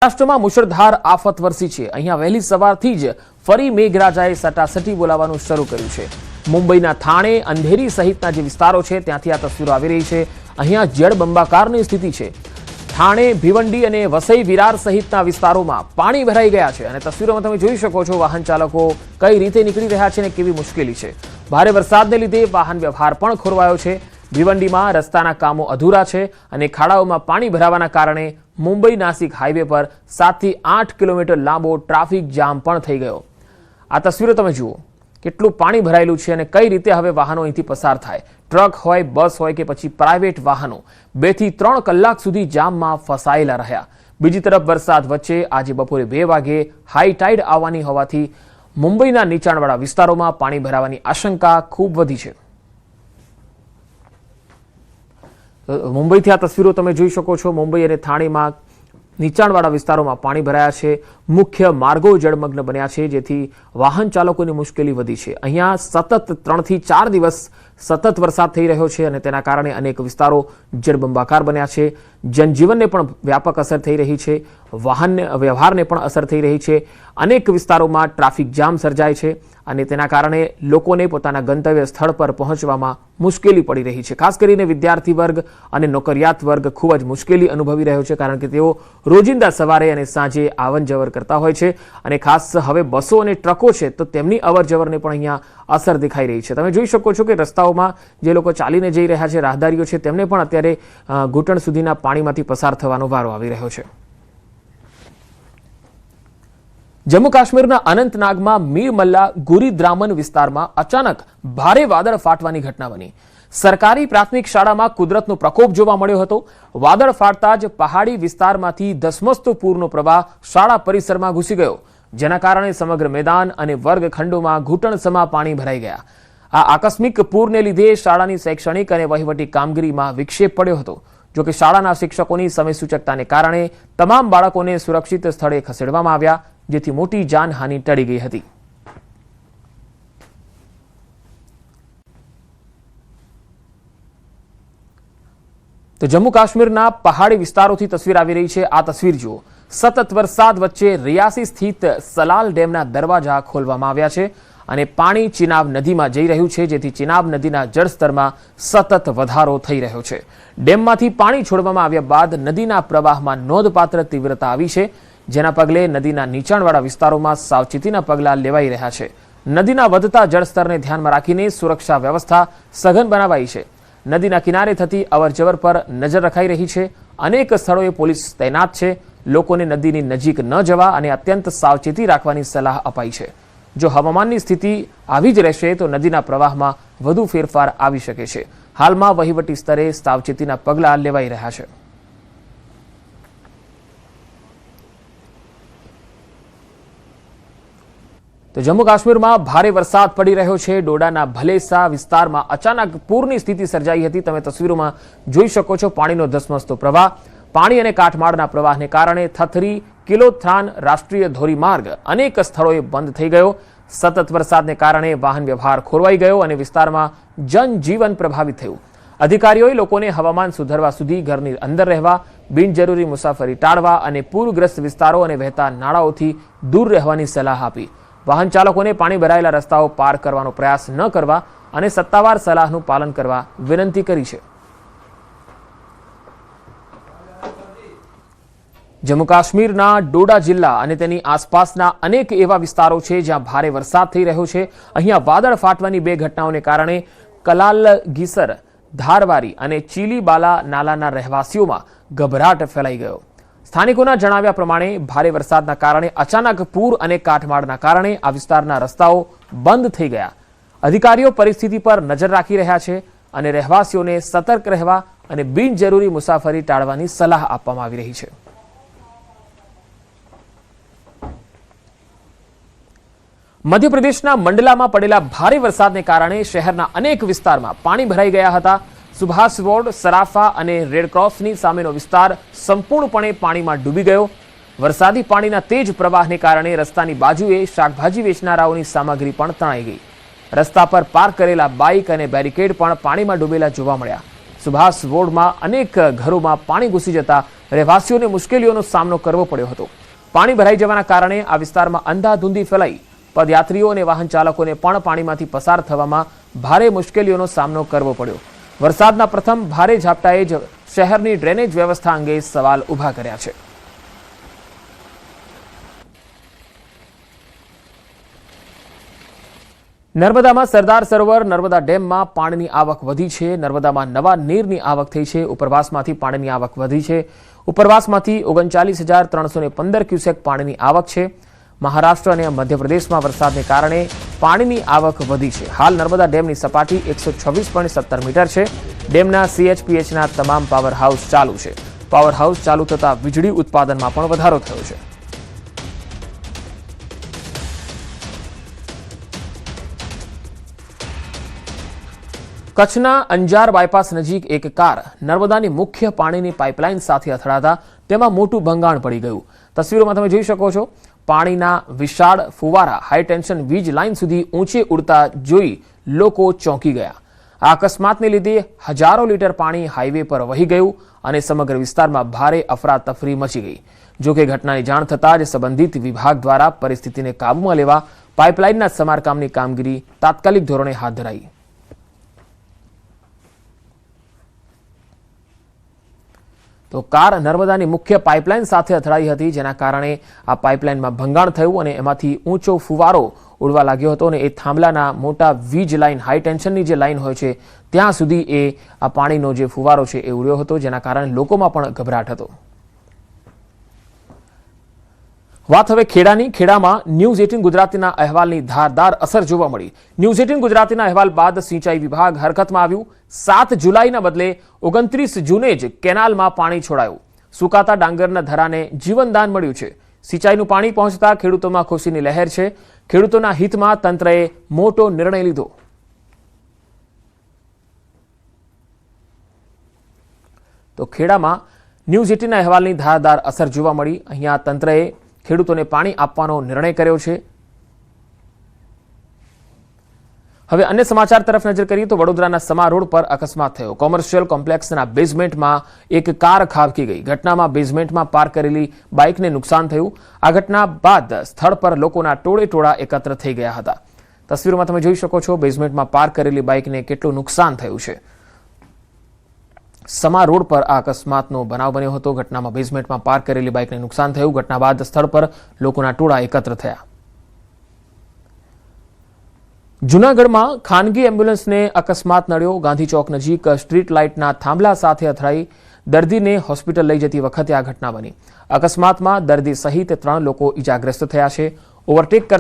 મહારાષ્ટ્રમાં મુશળધાર આફત વરસી છે। અહીંયા વહેલી સવારથી જ ફરી મેઘરાજાએ સટાસટી બોલાવવાનું શરૂ કર્યું છે। મુંબઈના થાણે, અંધેરી સહિતના જે વિસ્તારો છે ત્યાંથી આ તસવીરો આવી રહી છે। અહીંયા જળબંબાકારની સ્થિતિ છે। થાણે, ભિવંડી અને વસઈ વિરાર સહિતના વિસ્તારોમાં પાણી ભરાઈ ગયા છે અને તસવીરોમાં તમે જોઈ શકો છો વાહન ચાલકો કઈ રીતે નીકળી રહ્યા છે અને કેવી મુશ્કેલી છે। ભારે વરસાદને લીધે વાહન વ્યવહાર પણ ખોરવાયો છે। ભિવંડીમાં રસ્તાના કામો અધૂરા છે અને ખાડાઓમાં પાણી ભરાવાના કારણે મુંબઈ નાસિક હાઈવે પર 7 થી 8 કિલોમીટર લાંબો ટ્રાફિક જામ પણ થઈ ગયો। આ તસવીરો તમે જુઓ, કેટલું પાણી ભરાયેલું છે અને કઈ રીતે હવે વાહનો અહીંથી પસાર થાય। ટ્રક હોય, બસ હોય કે પછી પ્રાઇવેટ વાહનો 2 થી 3 કલાક સુધી જામમાં ફસાયેલા રહ્યા। બીજી તરફ વરસાદ વચ્ચે આજે બપોરે 2 વાગે હાઈ ટાઈડ આવવાની હોવાથી મુંબઈના નીચાણવાળા વિસ્તારોમાં પાણી ભરાવાની આશંકા ખૂબ વધી છે। મુંબઈથી આ તસવીરો તમે જોઈ શકો છો। મુંબઈ અને થાણેમાં નીચાણવાળા વિસ્તારોમાં પાણી ભરાયા છે। મુખ્ય માર્ગો જળમગ્ન બન્યા છે, જેથી વાહન ચાલકોની મુશ્કેલી વધી છે। અહીંયા સતત 3 થી 4 દિવસ સતત વરસાદ થઈ રહ્યો છે અને તેના કારણે અનેક વિસ્તારો જળબંબાકાર બન્યા છે। જનજીવનને પણ વ્યાપક અસર થઈ રહી છે, વાહન વ્યવહારને પણ અસર થઈ રહી છે। અનેક વિસ્તારોમાં ટ્રાફિક જામ સર્જાય છે અને તેના કારણે લોકોને પોતાના ગંતવ્ય સ્થળ પર પહોંચવામાં મુશ્કેલી પડી રહી છે। ખાસ કરીને વિદ્યાર્થી વર્ગ અને નોકરિયાત વર્ગ ખૂબ જ મુશ્કેલી અનુભવી રહ્યો છે, કારણ કે તેઓ રોજિંદા સવારે અને સાંજે આવન જવર કરતા હોય છે અને ખાસ હવે બસો અને ટ્રકો છે તો તેમની અવર જવરને પણ અહીંયા અસર દેખાઈ રહી છે। તમે જોઈ શકો છો કે રસ્તાઓમાં જે લોકો ચાલીને જઈ રહ્યા છે, રાહદારીઓ છે, તેમને પણ અત્યારે ઘૂંટણ સુધીના પાણીમાંથી પસાર થવાનો વારો આવી રહ્યો છે। જમ્મુ કાશ્મીરના અનંતનાગમાં મીરમલ્લા ગુરીદ્રામન વિસ્તારમાં અચાનક ભારે વાદળ ફાટવાની ઘટના બની। સરકારી પ્રાથમિક શાળામાં કુદરતનો પ્રકોપ જોવા મળ્યો હતો। વાદળ ફાટતા જ પહાડી વિસ્તારમાંથી ધસમસતો પૂરનો પ્રવાહ શાળા પરિસરમાં ઘૂસી ગયો, જેના કારણે સમગ્ર મેદાન અને વર્ગખંડોમાં ઘૂંટણસમા પાણી ભરાઈ ગયા। આ આકસ્મિક પૂરને લીધે શાળાની શૈક્ષણિક અને વહીવટી કામગીરીમાં વિક્ષેપ પડ્યો હતો। જોકે શાળાના શિક્ષકોની સમયસૂચકતાને કારણે તમામ બાળકોને સુરક્ષિત સ્થળે ખસેડવામાં આવ્યા, જેથી મોટી જાનહાનિ ટળી ગઈ હતી। તો જમ્મુ કાશ્મીરના પહાડી વિસ્તારોથી તસવીર આવી રહી છે। આ તસવીર જુઓ, સતત વરસાદ વચ્ચે રિયાસી સ્થિત સલાલ ડેમના દરવાજા ખોલવામાં આવ્યા છે અને પાણી ચિનાબ નદીમાં જઈ રહ્યું છે, જેથી ચિનાબ નદીના જળસ્તરમાં સતત વધારો થઈ રહ્યો છે। ડેમમાંથી પાણી છોડવામાં આવ્યા બાદ નદીના પ્રવાહમાં નોંધપાત્ર તીવ્રતા આવી છે, જેના પગલે નદીના નીચાણવાળા વિસ્તારોમાં સાવચેતીના પગલાં લેવાઈ રહ્યા છે। નદીના વધતા જળસ્તરને ધ્યાનમાં રાખીને સુરક્ષા વ્યવસ્થા સઘન બનાવાઈ છે। નદીના કિનારે થતી અવરજવર પર નજર રખાઈ રહી છે। અનેક સ્થળોએ પોલીસ તૈનાત છે। લોકોને નદીની નજીક ન જવા અને અત્યંત સાવચેતી રાખવાની સલાહ અપાઈ છે। જો હવામાનની સ્થિતિ આવી જ રહેશે તો નદીના પ્રવાહમાં વધુ ફેરફાર આવી શકે છે। હાલમાં વહીવટી સ્તરે સાવચેતીના પગલાં લેવાઈ રહ્યા છે। તો જમ્મુ કાશ્મીરમાં ભારે વરસાદ પડી રહ્યો છે। ડોડાના ભલેસા વિસ્તારમાં અચાનક પૂરની સ્થિતિ સર્જાઈ હતી। તમે તસવીરોમાં જોઈ શકો છો પાણીનો ધસમસતો પ્રવાહ। પાણી અને કાટમાળના પ્રવાહને કારણે થથરી કિલોથ્રાન રાષ્ટ્રીય ધોરીમાર્ગ અનેક સ્થળોએ બંધ થઈ ગયો। સતત વરસાદને કારણે વાહન વ્યવહાર ખોરવાઈ ગયો અને વિસ્તારમાં જનજીવન પ્રભાવિત થયું। અધિકારીઓએ લોકોને હવામાન સુધરવા સુધી ઘરની અંદર રહેવા, બિનજરૂરી મુસાફરી ટાળવા અને પૂરગ્રસ્ત વિસ્તારો અને વહેતા નાળાઓથી દૂર રહેવાની સલાહ આપી। વાહન ચાલકોને પાણી ભરાયેલા રસ્તાઓ પાર કરવાનો પ્રયાસ ન કરવા અને સત્તાવાર સલાહનું પાલન કરવા વિનંતી કરી છે। જમ્મુ કાશ્મીરના ડોડા જિલ્લા અને તેની આસપાસના અનેક એવા વિસ્તારો છે જ્યાં ભારે વરસાદ થઈ રહ્યો છે। અહીંયા વાદળ ફાટવાની 2 ઘટનાઓને કારણે કલાલગીસર, ધારવારી અને ચીલીબાલા નાલાના રહેવાસીઓમાં ગભરાટ ફેલાઈ ગયો। સ્થાનિકોના જણાવ્યા પ્રમાણે ભારે વરસાદના કારણે અચાનક પૂર અને કાટમાળના કારણે આ વિસ્તારના રસ્તાઓ બંધ થઈ ગયા। અધિકારીઓ પરિસ્થિતિ પર નજર રાખી રહ્યા છે અને રહેવાસીઓને સતર્ક રહેવા અને બિનજરૂરી મુસાફરી ટાળવાની સલાહ આપવામાં આવી રહી છે। મધ્યપ્રદેશના મંડલામાં પડેલા ભારે વરસાદને કારણે શહેરના અનેક વિસ્તારમાં પાણી ભરાઈ ગયા હતા। સુભાષ રોડ, સરાફા અને રેડક્રોસની સામેનો વિસ્તાર સંપૂર્ણપણે પાણીમાં ડૂબી ગયો। વરસાદી પાણીના તેજ પ્રવાહને કારણે રસ્તાની બાજુએ શાકભાજી વેચનારાઓની સામગ્રી પણ તણાઈ ગઈ। રસ્તા પર પાર્ક કરેલા બાઇક અને બેરિકેડ પણ પાણીમાં ડૂબેલા જોવા મળ્યા। સુભાષ રોડમાં અનેક ઘરોમાં પાણી ઘૂસી જતા રહેવાસીઓને મુશ્કેલીઓનો સામનો કરવો પડ્યો હતો. પાણી ભરાઈ જવાના કારણે આ વિસ્તારમાં અંધાધૂંધી ફેલાઈ પદયાત્રીઓ અને વાહન ચાલકોને પણ પાણીમાંથી પસાર થવામાં ભારે મુશ્કેલીઓનો સામનો કરવો પડ્યો. વરસાદના પ્રથમ ભારે ઝાપટાએ જ શહેરની ડ્રેનેજ વ્યવસ્થા અંગે સવાલ ઊભા કર્યા છે. નર્મદામાં સરદાર સરોવર નર્મદા ડેમમાં પાણીની આવક વધી છે. નર્મદામાં નવા નીરની આવક થઈ છે. ઉપરવાસમાંથી પાણીની આવક વધી છે. ઉપરવાસમાંથી 39,315 ક્યુસેક પાણીની આવક છે. મહારાષ્ટ્ર અને મધ્યપ્રદેશમાં વરસાદને કારણે પાણીની આવક વધી છે. હાલ નર્મદા ડેમની સપાટી 126.17 મીટર છે. ડેમના CHPHના તમામ પાવર હાઉસ ચાલુ છે. પાવર હાઉસ ચાલુ થતાં વીજળી ઉત્પાદનમાં પણ વધારો થયો છે. કચ્છના અંજાર બાયપાસ નજીક એક કાર નર્મદાની મુખ્ય પાણીની પાઇપલાઇન સાથે અથડાતા તેમાં મોટું ભંગાણ પડી ગયું. તસવીરોમાં તમે જોઈ શકો છો. પાણીના વિશાળ ફુવારા હાઈ ટેન્શન વીજ લાઇન સુધી ઊંચે ઉડતા જોઈ લોકો ચોંકી ગયા. આ અકસ્માતને લીધે હજારો લીટર પાણી હાઈવે પર વહી ગયું અને સમગ્ર વિસ્તારમાં ભારે અફરાતફરી મચી ગઈ. જોકે ઘટનાની જાણ થતાં જ સંબંધિત વિભાગ દ્વારા પરિસ્થિતિને કાબૂમાં લેવા પાઇપલાઇનના સમારકામની કામગીરી તાત્કાલિક ધોરણે હાથ ધરાઈ. તો કાર નર્મદાની મુખ્ય પાઇપલાઇન સાથે અથડાઈ હતી, જેના કારણે આ પાઇપલાઇનમાં ભંગાણ થયું અને એમાંથી ઊંચો ફુવારો ઉડવા લાગ્યો હતો અને એ થાંભલાના મોટા વીજ લાઇન હાઈ ટેન્શનની જે લાઇન હોય છે ત્યાં સુધી એ આ પાણીનો જે ફુવારો છે એ ઉડ્યો હતો, જેના કારણે લોકોમાં પણ ગભરાટ હતો. વાત હવે ખેડાની. ખેડામાં ન્યૂઝ 18 ગુજરાતીના અહેવાલની ધારદાર અસર જોવા મળી. ન્યૂઝ 18 ગુજરાતીના અહેવાલ બાદ સિંચાઈ વિભાગ હરકતમાં આવ્યું. 7 જુલાઈના બદલે 29 જૂને જ કેનાલમાં પાણી છોડાયું. સુકાતા ડાંગરના ધરાને જીવનદાન મળ્યું છે. સિંચાઈનું પાણી પહોંચતા ખેડૂતોમાં ખુશીની લહેર છે. ખેડૂતોના હિતમાં તંત્રએ મોટો નિર્ણય લીધો. તો ખેડામાં ન્યૂઝ 18 અહેવાલની ધારદાર અસર જોવા મળી. અહીંયા તંત્રએ ખેડૂતોને પાણી આપવાનો નિર્ણય કર્યો છે. હવે અન્ય સમાચાર તરફ નજર કરીએ તો વડોદરાના સમા રોડ પર અકસ્માત થયો. કોમર્શિયલ કોમ્પ્લેક્સના બેઝમેન્ટમાં એક કાર ખાબકી ગઈ. ઘટનામાં બેઝમેન્ટમાં પાર્ક કરેલી બાઇકને નુકસાન થયું. આ ઘટના બાદ સ્થળ પર લોકોના ટોળે ટોળા એકત્ર થઈ ગયા હતા. તસવીરોમાં તમે જોઈ શકો છો બેઝમેન્ટમાં પાર્ક કરેલી બાઇકને કેટલું નુકસાન થયું છે. સમા રોડ પર આ અકસ્માતનો બનાવ બન્યો હતો. ઘટનામાં બેઝમેન્ટમાં પાર્ક કરેલી બાઇકને નુકસાન થયું. ઘટના બાદ સ્થળ પર લોકોના ટોળા એકત્ર થયા. જૂનાગઢમાં ખાનગી એમ્બ્યુલન્સને અકસ્માત નડ્યો. ગાંધી ચોક નજીક સ્ટ્રીટ લાઇટના થાંભલા સાથે અથડાઈ દર્દીને હોસ્પિટલ લઈ જતી વખતે આ ઘટના બની. અકસ્માતમાં દર્દી સહિત 3 લોકો ઇજાગ્રસ્ત થયા છે. ઓવરટેક કરતા